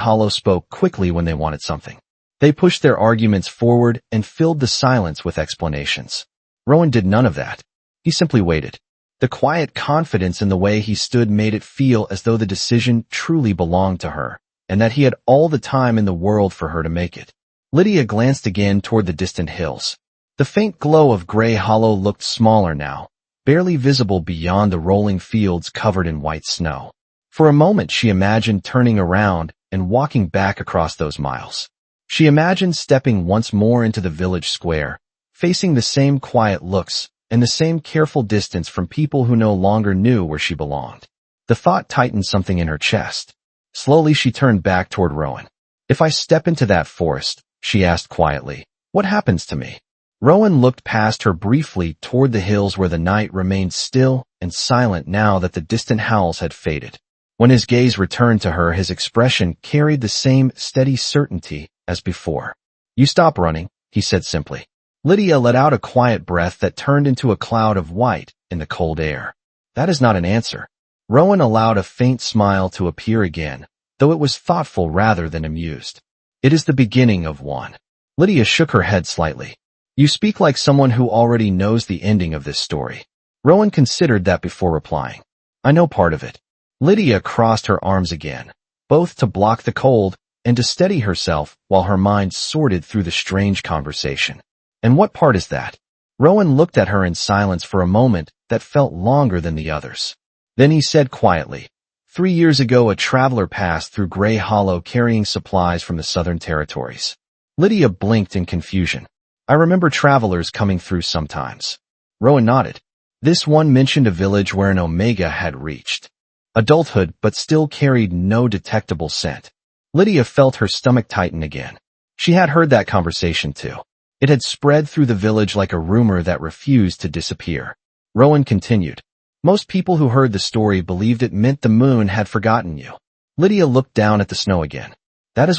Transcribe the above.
Hollow spoke quickly when they wanted something. They pushed their arguments forward and filled the silence with explanations. Rowan did none of that. He simply waited. The quiet confidence in the way he stood made it feel as though the decision truly belonged to her, and that he had all the time in the world for her to make it. Lydia glanced again toward the distant hills. The faint glow of Gray Hollow looked smaller now, barely visible beyond the rolling fields covered in white snow. For a moment she imagined turning around and walking back across those miles. She imagined stepping once more into the village square, facing the same quiet looks and the same careful distance from people who no longer knew where she belonged. The thought tightened something in her chest. Slowly she turned back toward Rowan. "If I step into that forest," she asked quietly, "what happens to me?" Rowan looked past her briefly toward the hills where the night remained still and silent now that the distant howls had faded. When his gaze returned to her, his expression carried the same steady certainty as before. "You stop running," he said simply. Lydia let out a quiet breath that turned into a cloud of white in the cold air. "That is not an answer." Rowan allowed a faint smile to appear again, though it was thoughtful rather than amused. "It is the beginning of one." Lydia shook her head slightly. "You speak like someone who already knows the ending of this story." Rowan considered that before replying. "I know part of it." Lydia crossed her arms again, both to block the cold and to steady herself while her mind sorted through the strange conversation. "And what part is that?" Rowan looked at her in silence for a moment that felt longer than the others. Then he said quietly, 3 years ago a traveler passed through Gray Hollow carrying supplies from the Southern Territories." Lydia blinked in confusion. "I remember travelers coming through sometimes." Rowan nodded. "This one mentioned a village where an Omega had reached adulthood but still carried no detectable scent." Lydia felt her stomach tighten again. She had heard that conversation too. It had spread through the village like a rumor that refused to disappear. Rowan continued, "Most people who heard the story believed it meant the moon had forgotten you." Lydia looked down at the snow again. "That is